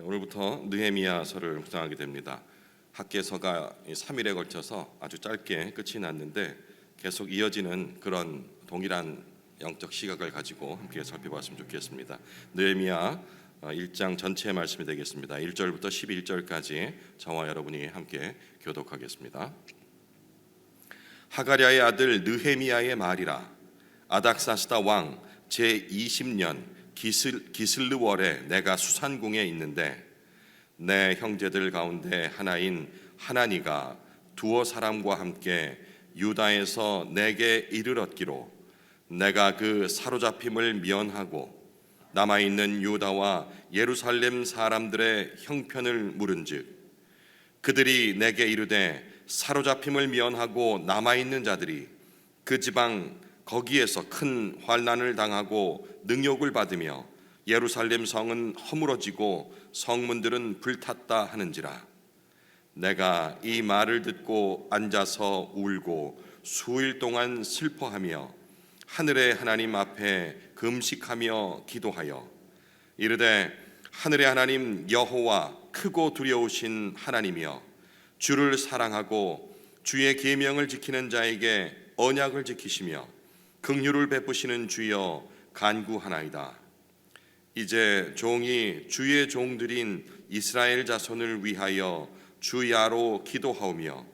오늘부터 느헤미야서를 묵상하게 됩니다. 학개서가 3일에 걸쳐서 아주 짧게 끝이 났는데 계속 이어지는 그런 동일한 영적 시각을 가지고 함께 살펴봤으면 좋겠습니다. 느헤미야 1장 전체의 말씀이 되겠습니다. 1절부터 11절까지 저와 여러분이 함께 교독하겠습니다. 하가랴의 아들 느헤미야의 말이라. 아닥사스다 왕 제20년 기슬르월에 내가 수산궁에 있는데 내 형제들 가운데 하나인 하나니가 두어 사람과 함께 유다에서 내게 이르렀기로 내가 그 사로잡힘을 면하고 남아있는 유다와 예루살렘 사람들의 형편을 물은즉 그들이 내게 이르되 사로잡힘을 면하고 남아있는 자들이 그 지방 거기에서 큰 환난을 당하고 능욕을 받으며 예루살렘 성은 허물어지고 성문들은 불탔다 하는지라. 내가 이 말을 듣고 앉아서 울고 수일 동안 슬퍼하며 하늘의 하나님 앞에 금식하며 기도하여 이르되 하늘의 하나님 여호와 크고 두려우신 하나님이여 주를 사랑하고 주의 계명을 지키는 자에게 언약을 지키시며 긍휼을 베푸시는 주여 간구하나이다. 이제 종이 주의 종들인 이스라엘 자손을 위하여 주야로 기도하오며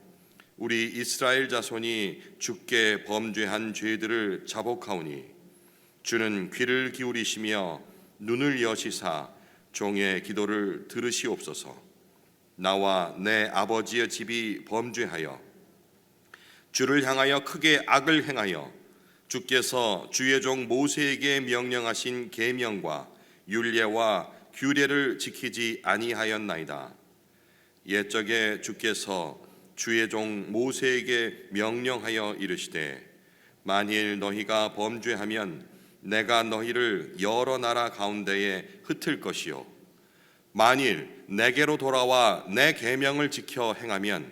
우리 이스라엘 자손이 주께 범죄한 죄들을 자복하오니 주는 귀를 기울이시며 눈을 여시사 종의 기도를 들으시옵소서. 나와 내 아버지의 집이 범죄하여 주를 향하여 크게 악을 행하여 주께서 주의 종 모세에게 명령하신 계명과 율례와 규례를 지키지 아니하였나이다. 옛적에 주께서 주의 종 모세에게 명령하여 이르시되 만일 너희가 범죄하면 내가 너희를 여러 나라 가운데에 흩을 것이요 만일 내게로 돌아와 내 계명을 지켜 행하면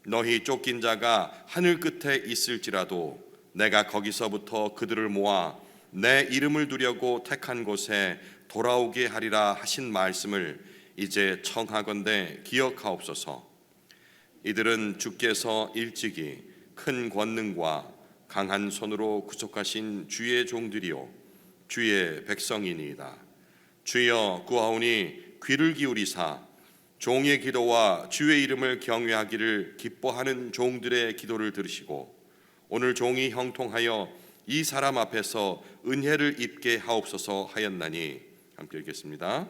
너희 쫓긴 자가 하늘 끝에 있을지라도 내가 거기서부터 그들을 모아 내 이름을 두려고 택한 곳에 돌아오게 하리라 하신 말씀을 이제 청하건대 기억하옵소서. 이들은 주께서 일찍이 큰 권능과 강한 손으로 구속하신 주의 종들이요 주의 백성이니이다. 주여 구하오니 귀를 기울이사 종의 기도와 주의 이름을 경외하기를 기뻐하는 종들의 기도를 들으시고 오늘 종이 형통하여 이 사람 앞에서 은혜를 입게 하옵소서 하였나니 함께 읽겠습니다.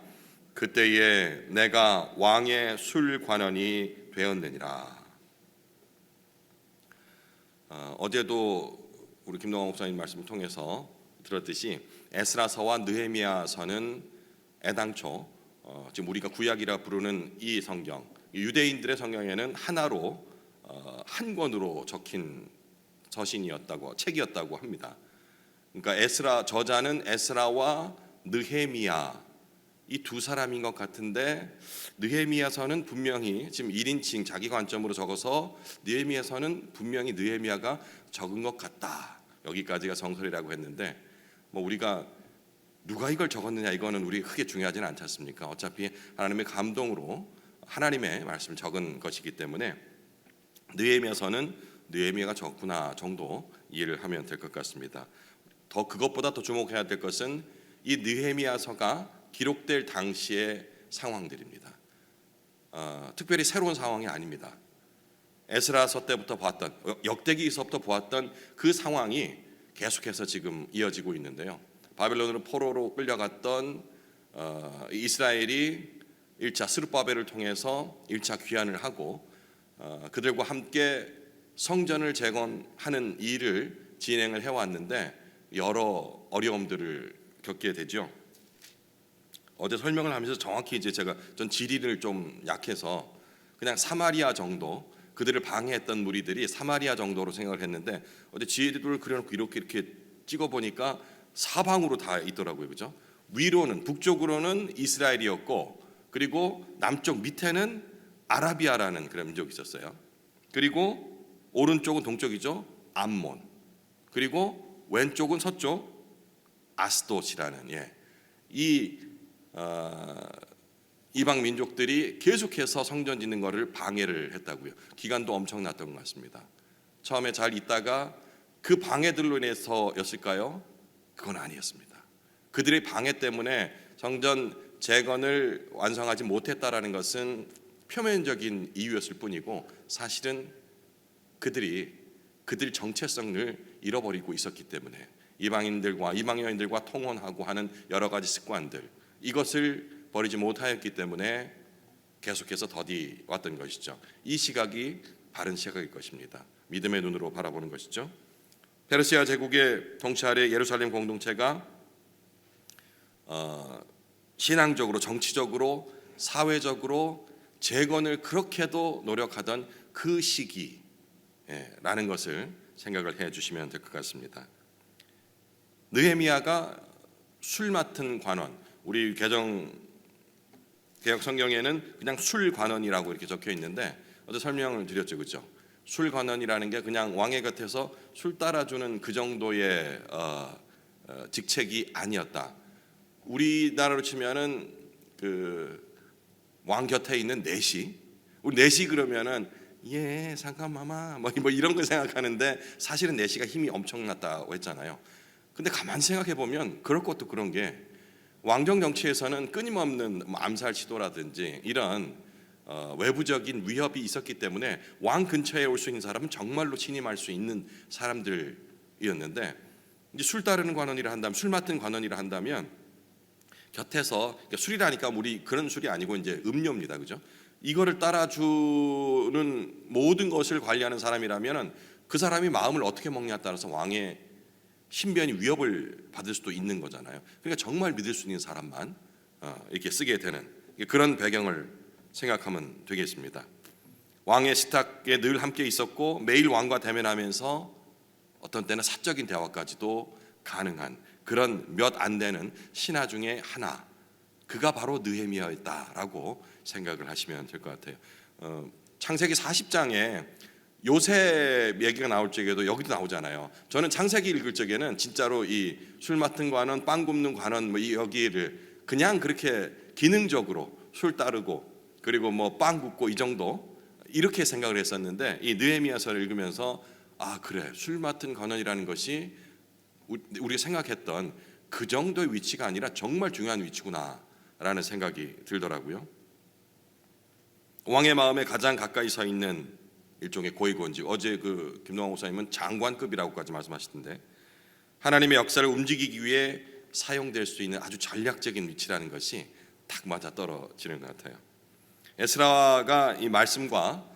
그때에 내가 왕의 술관원이 되었느니라. 어제도 우리 김동환 목사님 말씀을 통해서 들었듯이 에스라서와 느헤미야서는 애당초 지금 우리가 구약이라 부르는 이 성경, 유대인들의 성경에는 하나로 한 권으로 적힌 서신이었다고 책이었다고 합니다. 그러니까 저자는 에스라와 느헤미야 이 두 사람인 것 같은데 느헤미야서는 분명히 지금 1인칭 자기 관점으로 적어서 느헤미야서는 분명히 느헤미야가 적은 것 같다. 여기까지가 정설이라고 했는데 뭐 우리가 누가 이걸 적었느냐 이거는 우리 크게 중요하지는 않지 않습니까? 어차피 하나님의 감동으로 하나님의 말씀을 적은 것이기 때문에 느헤미야서는 느헤미야가 적구나 정도 이해를 하면 될 것 같습니다. 그것보다 더 주목해야 될 것은 이 느헤미야서가 기록될 당시의 상황들입니다. 특별히 새로운 상황이 아닙니다. 에스라서 때부터 봤던 역대기서부터 보았던 그 상황이 계속해서 지금 이어지고 있는데요. 바벨론으로 포로로 끌려갔던 이스라엘이 1차 스룹바벨을 통해서 1차 귀환을 하고 그들과 함께 성전을 재건하는 일을 진행을 해왔는데 여러 어려움들을 겪게 되죠. 어제 설명을 하면서 정확히 전 지리를 좀 약해서 그냥 사마리아 정도 그들을 방해했던 무리들이 사마리아 정도로 생각을 했는데 어제 지리를 그려놓고 이렇게 찍어보니까 사방으로 다 있더라고요. 그죠? 위로는 북쪽으로는 이스라엘이었고 그리고 남쪽 밑에는 아라비아라는 그런 민족이 있었어요. 그리고 오른쪽은 동쪽이죠. 암몬. 그리고 왼쪽은 서쪽 아스돗이라는 이방 민족들이 계속해서 성전 짓는 것을 방해를 했다고요. 기간도 엄청났던 것 같습니다. 처음에 잘 있다가 그 방해들로 인해서였을까요? 그건 아니었습니다. 그들의 방해 때문에 성전 재건을 완성하지 못했다라는 것은 표면적인 이유였을 뿐이고, 사실은 그들 정체성을 잃어버리고 있었기 때문에 이방인들과 이방 여인들과 통혼하고 하는 여러 가지 습관들, 이것을 버리지 못하였기 때문에 계속해서 더디 왔던 것이죠. 이 시각이 바른 시각일 것입니다. 믿음의 눈으로 바라보는 것이죠. 페르시아 제국의 통치 아래 예루살렘 공동체가 신앙적으로, 정치적으로, 사회적으로 재건을 그렇게도 노력하던 그 시기라는 것을 생각을 해 주시면 될 것 같습니다. 느헤미야가 술 맡은 관원, 우리 개역 성경에는 그냥 술 관원이라고 이렇게 적혀 있는데, 어제 설명을 드렸죠, 그렇죠? 술 관원이라는 게 그냥 왕의 곁에서 술 따라주는 그 정도의 직책이 아니었다. 우리나라로 치면은 그 왕 곁에 있는 내시, 우리 내시 그러면은 예 상감마마 뭐 이런 거 생각하는데, 사실은 내시가 힘이 엄청났다고 했잖아요. 근데 가만 생각해 보면 그럴 것도 그런 게, 왕정 정치에서는 끊임없는 암살 시도라든지 이런 외부적인 위협이 있었기 때문에 왕 근처에 올 수 있는 사람은 정말로 신임할 수 있는 사람들이었는데, 이제 술 따르는 관원이라 한다면, 술 맡은 관원이라 한다면 곁에서, 그러니까 술이라니까 우리 그런 술이 아니고 이제 음료입니다, 그죠? 이거를 따라주는 모든 것을 관리하는 사람이라면 그 사람이 마음을 어떻게 먹냐에 따라서 왕의 신변이 위협을 받을 수도 있는 거잖아요. 그러니까 정말 믿을 수 있는 사람만 이렇게 쓰게 되는 그런 배경을 생각하면 되겠습니다. 왕의 식탁에 늘 함께 있었고 매일 왕과 대면하면서 어떤 때는 사적인 대화까지도 가능한 그런 몇 안 되는 신하 중에 하나, 그가 바로 느헤미야였다라고 생각을 하시면 될 것 같아요. 창세기 40장에 요셉 얘기가 나올 적에도 여기도 나오잖아요. 저는 창세기 읽을 적에는 진짜로 이 술 맡은 관원, 빵 굽는 관원 뭐 여기를 그냥 그렇게 기능적으로 술 따르고 그리고 뭐 빵 굽고 이 정도 이렇게 생각을 했었는데, 이 느헤미야서를 읽으면서 아 그래, 술 맡은 관원이라는 것이 우리가 생각했던 그 정도의 위치가 아니라 정말 중요한 위치구나라는 생각이 들더라고요. 왕의 마음에 가장 가까이 서 있는 일종의 고위공직, 어제 그 김동환 목사님은 장관급이라고까지 말씀하시던데, 하나님의 역사를 움직이기 위해 사용될 수 있는 아주 전략적인 위치라는 것이 딱 맞아 떨어지는 것 같아요. 에스라가 이 말씀과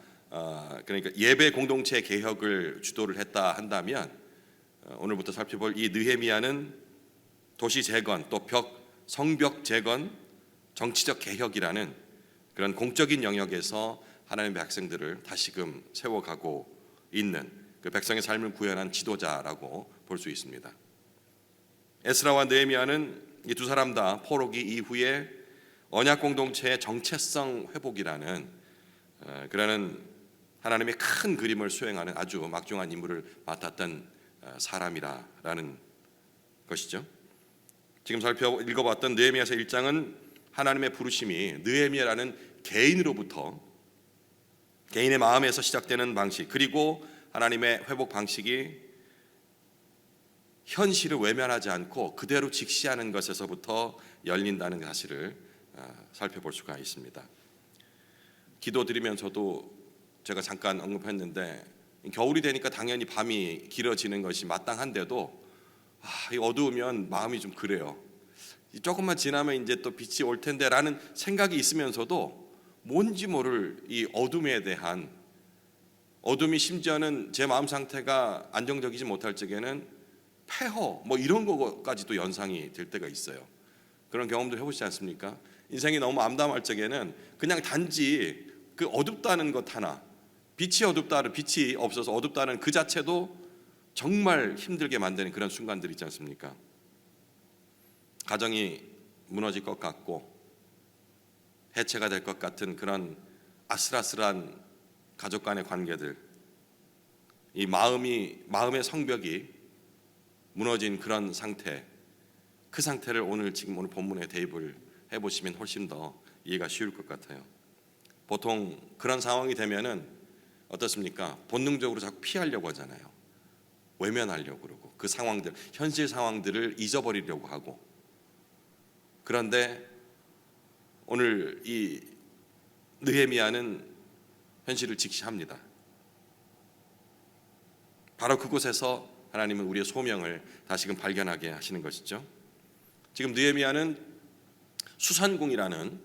그러니까 예배 공동체 개혁을 주도를 했다 한다면, 오늘부터 살펴볼 이 느헤미야는 도시 재건, 또 성벽 재건, 정치적 개혁이라는 그런 공적인 영역에서 하나님의 백성들을 다시금 세워가고 있는 그 백성의 삶을 구현한 지도자라고 볼 수 있습니다. 에스라와 느헤미야는 이 두 사람 다 포로기 이후에 언약 공동체의 정체성 회복이라는 그러는 하나님의 큰 그림을 수행하는 아주 막중한 임무를 맡았던 사람이라는 것이죠. 지금 읽어봤던 느헤미야서 1장은 하나님의 부르심이 느헤미야라는 개인으로부터, 개인의 마음에서 시작되는 방식, 그리고 하나님의 회복 방식이 현실을 외면하지 않고 그대로 직시하는 것에서부터 열린다는 사실을 살펴볼 수가 있습니다. 기도드리면서도 제가 잠깐 언급했는데, 겨울이 되니까 당연히 밤이 길어지는 것이 마땅한데도 이 어두우면 마음이 좀 그래요. 조금만 지나면 이제 또 빛이 올 텐데라는 생각이 있으면서도 뭔지 모를 이 어둠에 대한, 어둠이 심지어는 제 마음 상태가 안정적이지 못할 적에는 폐허 뭐 이런 거까지도 연상이 될 때가 있어요. 그런 경험도 해보시지 않습니까? 인생이 너무 암담할 적에는 그냥 단지 그 어둡다는 것 하나, 빛이 없어서 어둡다는 그 자체도 정말 힘들게 만드는 그런 순간들 있지 않습니까? 가정이 무너질 것 같고 해체가 될 것 같은 그런 아슬아슬한 가족 간의 관계들, 이 마음의 성벽이 무너진 그런 상태, 그 상태를 오늘 본문에 대입을 해보시면 훨씬 더 이해가 쉬울 것 같아요. 보통 그런 상황이 되면은 어떻습니까? 본능적으로 자꾸 피하려고 하잖아요. 외면하려고 그러고 그 상황들, 현실 상황들을 잊어버리려고 하고. 그런데 오늘 이 느헤미야는 현실을 직시합니다. 바로 그곳에서 하나님은 우리의 소명을 다시금 발견하게 하시는 것이죠. 지금 느헤미야는 수산궁이라는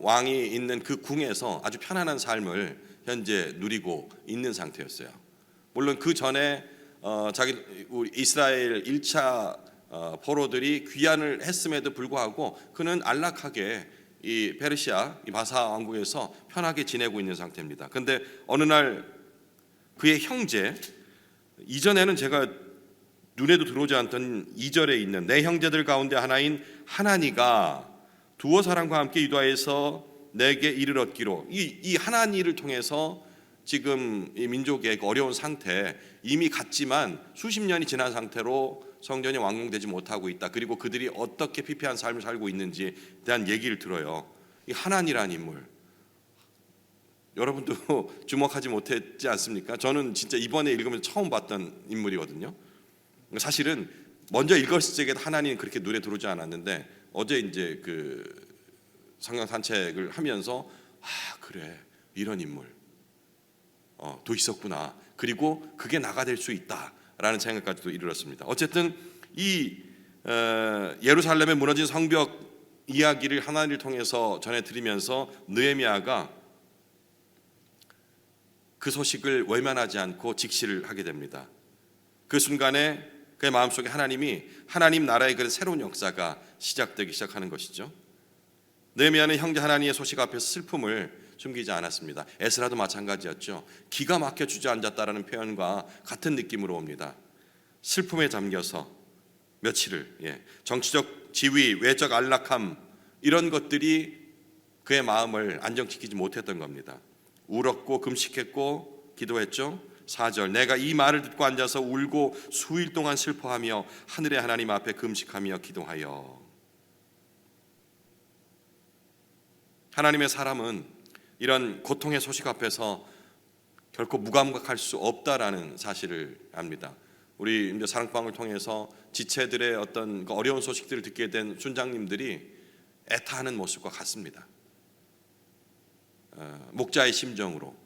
왕이 있는 그 궁에서 아주 편안한 삶을 현재 누리고 있는 상태였어요. 물론 그 전에 우리 이스라엘 1차 포로들이 귀환을 했음에도 불구하고 그는 안락하게 이 페르시아 이 바사 왕국에서 편하게 지내고 있는 상태입니다. 근데 어느 날 그의 형제, 이전에는 제가 눈에도 들어오지 않던 2절에 있는 내 형제들 가운데 하나인 하나니가 두어 사람과 함께 유다에서 내게 이를 얻기로, 이 하나니를 통해서 지금 이 민족의 어려운 상태, 이미 갔지만 수십 년이 지난 상태로 성전이 완공되지 못하고 있다. 그리고 그들이 어떻게 피폐한 삶을 살고 있는지에 대한 얘기를 들어요. 이 하나니라는 인물, 여러분도 주목하지 못했지 않습니까? 저는 진짜 이번에 읽으면서 처음 봤던 인물이거든요. 사실은 먼저 읽었을 적에 하나님은 그렇게 눈에 들어오지 않았는데 어제 이제 그 성경 산책을 하면서 그래, 이런 인물 또 있었구나. 그리고 그게 나가 될 수 있다라는 생각까지도 이르렀습니다. 어쨌든 이 예루살렘에 무너진 성벽 이야기를 하나님을 통해서 전해드리면서 느헤미야가 그 소식을 외면하지 않고 직시를 하게 됩니다. 그 순간에 그의 마음속에 하나님 나라의 그 새로운 역사가 시작되기 시작하는 것이죠. 느헤미야는 형제 하나니의 소식 앞에서 슬픔을 숨기지 않았습니다. 에스라도 마찬가지였죠. 기가 막혀 주저앉았다라는 표현과 같은 느낌으로 옵니다. 슬픔에 잠겨서 며칠을, 정치적 지위, 외적 안락함, 이런 것들이 그의 마음을 안정시키지 못했던 겁니다. 울었고 금식했고 기도했죠. 4절, 내가 이 말을 듣고 앉아서 울고 수일 동안 슬퍼하며 하늘의 하나님 앞에 금식하며 기도하여. 하나님의 사람은 이런 고통의 소식 앞에서 결코 무감각할 수 없다라는 사실을 압니다. 우리 이제 사랑방을 통해서 지체들의 어떤 그 어려운 소식들을 듣게 된 순장님들이 애타하는 모습과 같습니다. 목자의 심정으로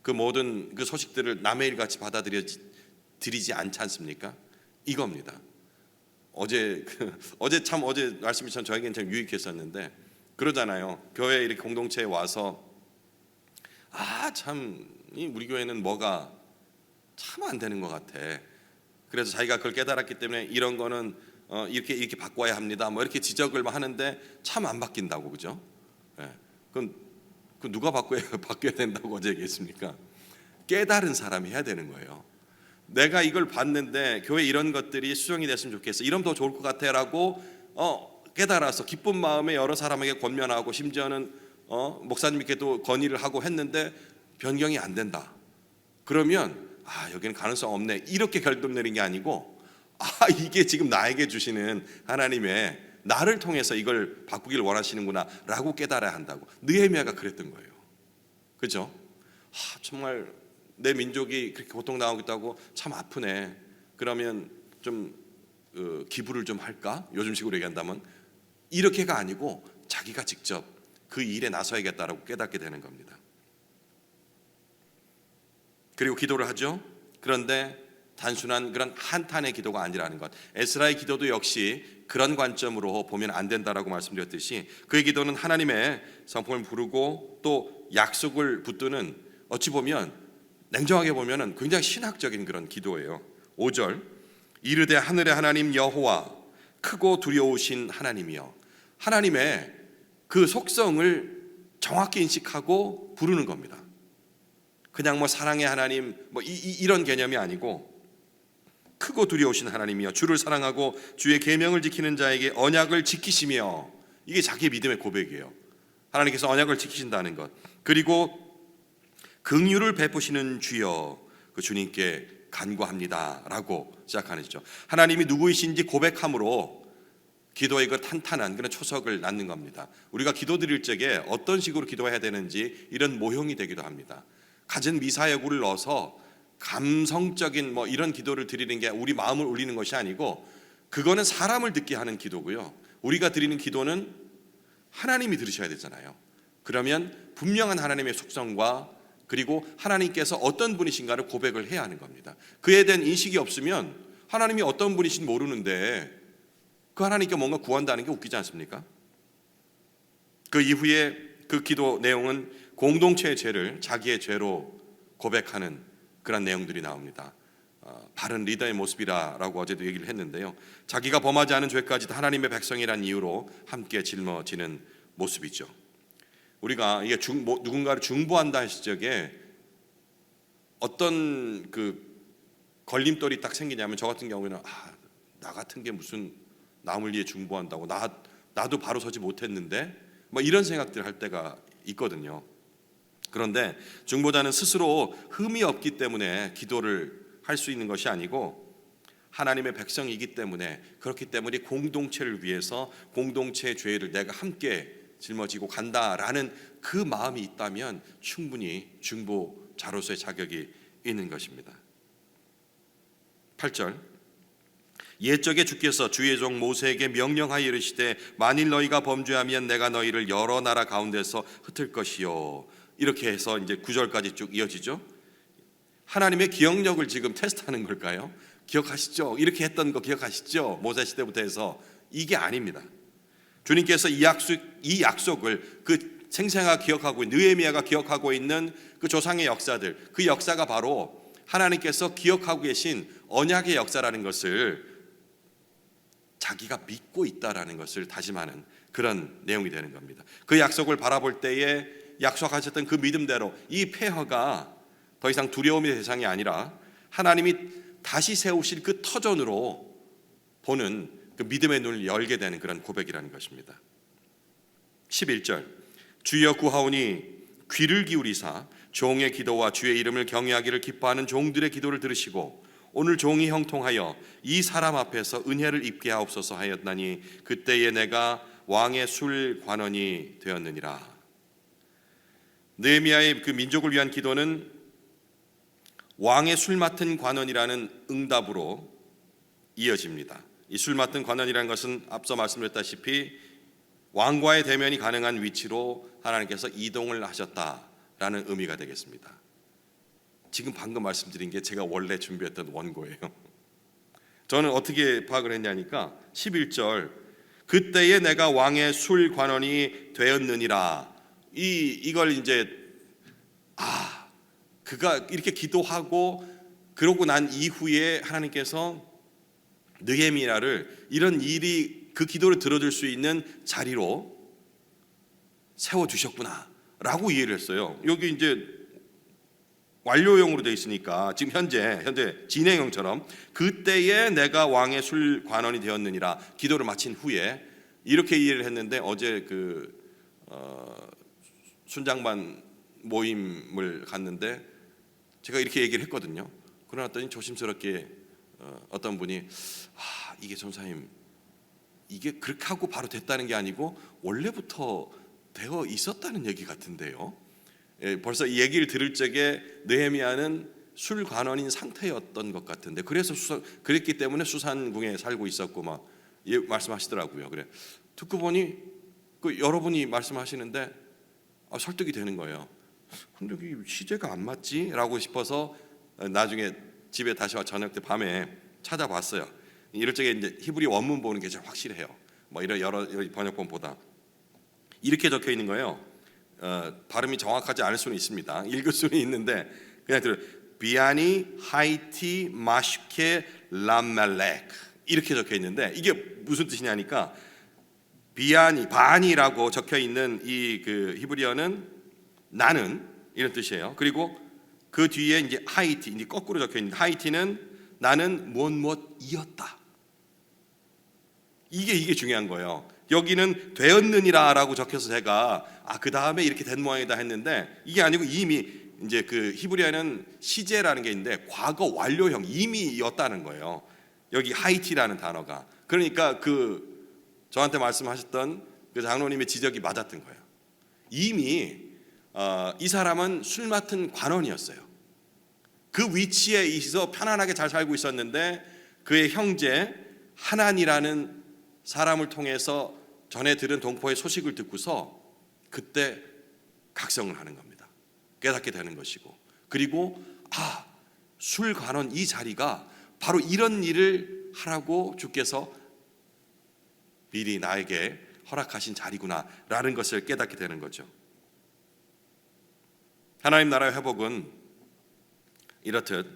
그 모든 그 소식들을 남의 일같이 받아들이지 않지 않습니까? 이겁니다. 어제 말씀이 전 저에게는 참 유익했었는데, 그러잖아요. 교회 이렇게 공동체에 와서 참 우리 교회는 뭐가 참 안 되는 것 같아. 그래서 자기가 그걸 깨달았기 때문에 이런 거는 이렇게 바꿔야 합니다. 뭐 이렇게 지적을 하는데 참 안 바뀐다고, 그죠? 그럼 그 누가 바꿔야 된다고 어제 얘기했습니까? 깨달은 사람이 해야 되는 거예요. 내가 이걸 봤는데 교회 이런 것들이 수정이 됐으면 좋겠어, 이러면 더 좋을 것 같아라고 깨달아서 기쁜 마음에 여러 사람에게 권면하고 심지어는 목사님께도 건의를 하고 했는데 변경이 안 된다. 그러면 여기는 가능성 없네, 이렇게 결론 내린 게 아니고 이게 지금 나에게 주시는 하나님의, 나를 통해서 이걸 바꾸기를 원하시는구나 라고 깨달아야 한다고. 느헤미야가 그랬던 거예요. 그죠? 정말 내 민족이 그렇게 고통당하고 있다고, 참 아프네. 그러면 좀 기부를 좀 할까? 요즘식으로 얘기한다면 이렇게가 아니고 자기가 직접 그 일에 나서야겠다라고 깨닫게 되는 겁니다. 그리고 기도를 하죠. 그런데 단순한 그런 한탄의 기도가 아니라는 것, 에스라의 기도도 역시 그런 관점으로 보면 안 된다라고 말씀드렸듯이 그의 기도는 하나님의 성품을 부르고 또 약속을 붙드는, 어찌 보면 냉정하게 보면 굉장히 신학적인 그런 기도예요. 5절, 이르되 하늘의 하나님 여호와 크고 두려우신 하나님이여. 하나님의 그 속성을 정확히 인식하고 부르는 겁니다. 그냥 사랑의 하나님 이런 개념이 아니고, 크고 두려우신 하나님이여 주를 사랑하고 주의 계명을 지키는 자에게 언약을 지키시며, 이게 자기의 믿음의 고백이에요. 하나님께서 언약을 지키신다는 것. 그리고 긍휼을 베푸시는 주여, 그 주님께 간구합니다 라고 시작하는 거죠. 하나님이 누구이신지 고백함으로 기도의 그 탄탄한 그런 초석을 낳는 겁니다. 우리가 기도드릴 적에 어떤 식으로 기도해야 되는지 이런 모형이 되기도 합니다. 갖은 미사여구를 넣어서 감성적인 이런 기도를 드리는 게 우리 마음을 울리는 것이 아니고, 그거는 사람을 듣게 하는 기도고요. 우리가 드리는 기도는 하나님이 들으셔야 되잖아요. 그러면 분명한 하나님의 속성과 그리고 하나님께서 어떤 분이신가를 고백을 해야 하는 겁니다. 그에 대한 인식이 없으면 하나님이 어떤 분이신지 모르는데 그 하나님께 뭔가 구한다는 게 웃기지 않습니까? 그 이후에 그 기도 내용은 공동체의 죄를 자기의 죄로 고백하는 그런 내용들이 나옵니다. 바른 리더의 모습이라고 어제도 얘기를 했는데요. 자기가 범하지 않은 죄까지도 하나님의 백성이라는 이유로 함께 짊어지는 모습이죠. 우리가 이게 누군가를 중보한다 했을 적에 어떤 그 걸림돌이 딱 생기냐면, 저 같은 경우에는 나 같은 게 무슨 남을 위해 중보한다고, 나도 바로 서지 못했는데 이런 생각들 할 때가 있거든요. 그런데 중보자는 스스로 흠이 없기 때문에 기도를 할 수 있는 것이 아니고 하나님의 백성이기 때문에, 그렇기 때문에 공동체를 위해서 공동체의 죄를 내가 함께 짊어지고 간다라는 그 마음이 있다면 충분히 중보자로서의 자격이 있는 것입니다. 8절, 옛적에 주께서 주의 종 모세에게 명령하여 이르시되 만일 너희가 범죄하면 내가 너희를 여러 나라 가운데서 흩을 것이요. 이렇게 해서 이제 9절까지 쭉 이어지죠. 하나님의 기억력을 지금 테스트하는 걸까요? 기억하시죠? 이렇게 했던 거 기억하시죠? 모세 시대부터 해서. 이게 아닙니다. 주님께서 이 약속을 그 생생하게 기억하고 있는, 느헤미야가 기억하고 있는 그 조상의 역사들, 그 역사가 바로 하나님께서 기억하고 계신 언약의 역사라는 것을 자기가 믿고 있다라는 것을 다짐하는 그런 내용이 되는 겁니다. 그 약속을 바라볼 때에 약속하셨던 그 믿음대로 이 폐허가 더 이상 두려움의 대상이 아니라 하나님이 다시 세우실 그 터전으로 보는 그 믿음의 눈을 열게 되는 그런 고백이라는 것입니다. 11절, 주여 구하오니 귀를 기울이사 종의 기도와 주의 이름을 경외하기를 기뻐하는 종들의 기도를 들으시고 오늘 종이 형통하여 이 사람 앞에서 은혜를 입게 하옵소서 하였나니 그때에 내가 왕의 술 관원이 되었느니라. 느헤미야의 그 민족을 위한 기도는 왕의 술 맡은 관원이라는 응답으로 이어집니다. 이 술 맡은 관원이라는 것은 앞서 말씀드렸다시피 왕과의 대면이 가능한 위치로 하나님께서 이동을 하셨다라는 의미가 되겠습니다. 지금 방금 말씀드린 게 제가 원래 준비했던 원고예요. 저는 어떻게 파악을 했냐니까 11절, 그때에 내가 왕의 술 관원이 되었느니라. 이걸 이제 그가 이렇게 기도하고 그러고 난 이후에 하나님께서 느헤미야를 이런 일이 그 기도를 들어줄 수 있는 자리로 세워주셨구나라고 이해를 했어요. 여기 이제 완료형으로 되어 있으니까 지금 현재 진행형처럼 그때에 내가 왕의 술 관원이 되었느니라, 기도를 마친 후에 이렇게 이해를 했는데, 어제 그 순장반 모임을 갔는데 제가 이렇게 얘기를 했거든요. 그러더니 조심스럽게 어떤 분이 이게 전사님, 이게 그렇게 하고 바로 됐다는 게 아니고 원래부터 되어 있었다는 얘기 같은데요. 벌써 이 얘기를 들을 적에 느헤미야는 술 관원인 상태였던 것 같은데, 그래서 그랬기 때문에 수산궁에 살고 있었고 막 말씀하시더라고요. 그래 듣고 보니 그 여러분이 말씀하시는데 설득이 되는 거예요. 근데 이 시제가 안 맞지라고 싶어서 나중에 집에 다시 와 저녁 때 밤에 찾아봤어요. 이럴 적에 이제 히브리 원문 보는 게 제일 확실해요. 이런 여러 번역본보다 이렇게 적혀 있는 거예요. 발음이 정확하지 않을 수는 있습니다. 읽을 수는 있는데 그냥 들어요. 비아니 하이티 마슈케 람멜렉 이렇게 적혀 있는데 이게 무슨 뜻이냐니까, 바니라고 적혀 있는 이 그 히브리어는 나는 이런 뜻이에요. 그리고 그 뒤에 이제 하이티, 이제 거꾸로 적혀 있는데 하이티는 나는 무엇이었다. 이게 중요한 거예요. 여기는 되었느니라라고 적혀서 제가 그 다음에 이렇게 된 모양이다 했는데 이게 아니고 이미 이제 그 히브리어는 시제라는 게 있는데 과거 완료형 이미였다는 거예요. 여기 하이티라는 단어가. 그러니까 그 저한테 말씀하셨던 그 장로님의 지적이 맞았던 거예요. 이미 이 사람은 술 맡은 관원이었어요. 그 위치에 있어 편안하게 잘 살고 있었는데 그의 형제 하난이라는 사람을 통해서 전해 들은 동포의 소식을 듣고서 그때 각성을 하는 겁니다. 깨닫게 되는 것이고, 그리고 술 관원 이 자리가 바로 이런 일을 하라고 주께서 미리 나에게 허락하신 자리구나라는 것을 깨닫게 되는 거죠. 하나님 나라의 회복은 이렇듯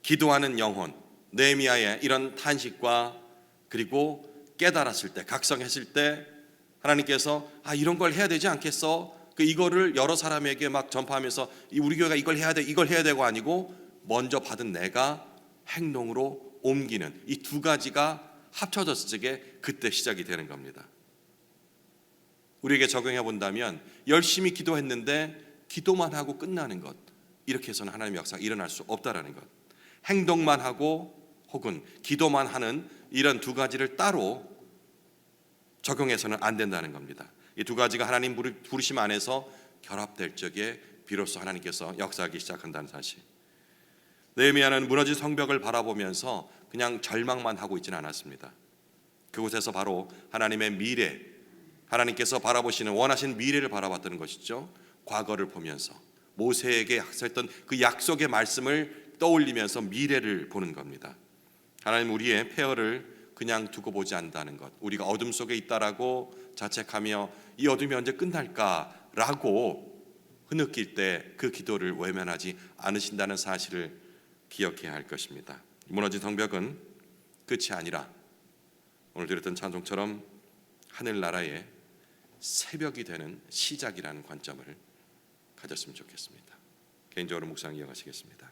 기도하는 영혼, 느헤미야의 이런 탄식과 그리고 깨달았을 때, 각성했을 때 하나님께서 이런 걸 해야 되지 않겠어? 이거를 여러 사람에게 막 전파하면서 우리 교회가 이걸 해야 돼, 이걸 해야 되고 아니고 먼저 받은 내가 행동으로 옮기는 이 두 가지가 합쳐졌을 때 그때 시작이 되는 겁니다. 우리에게 적용해 본다면 열심히 기도했는데 기도만 하고 끝나는 것, 이렇게 해서는 하나님의 역사가 일어날 수 없다라는 것. 행동만 하고 혹은 기도만 하는 이런 두 가지를 따로 적용해서는 안 된다는 겁니다. 이 두 가지가 하나님 부르심 안에서 결합될 적에 비로소 하나님께서 역사하기 시작한다는 사실. 느헤미야는 무너진 성벽을 바라보면서 그냥 절망만 하고 있지는 않았습니다. 그곳에서 바로 하나님의 미래, 하나님께서 바라보시는 원하신 미래를 바라봤다는 것이죠. 과거를 보면서 모세에게 약속했던 그 약속의 말씀을 떠올리면서 미래를 보는 겁니다. 하나님 우리의 폐허를 그냥 두고 보지 않는다는 것, 우리가 어둠 속에 있다라고 자책하며 이 어둠이 언제 끝날까라고 흐느낄 때 그 기도를 외면하지 않으신다는 사실을 기억해야 할 것입니다. 무너진 성벽은 끝이 아니라 오늘 들었던 찬송처럼 하늘나라의 새벽이 되는 시작이라는 관점을 가졌으면 좋겠습니다. 개인적으로 묵상 이어가시겠습니다.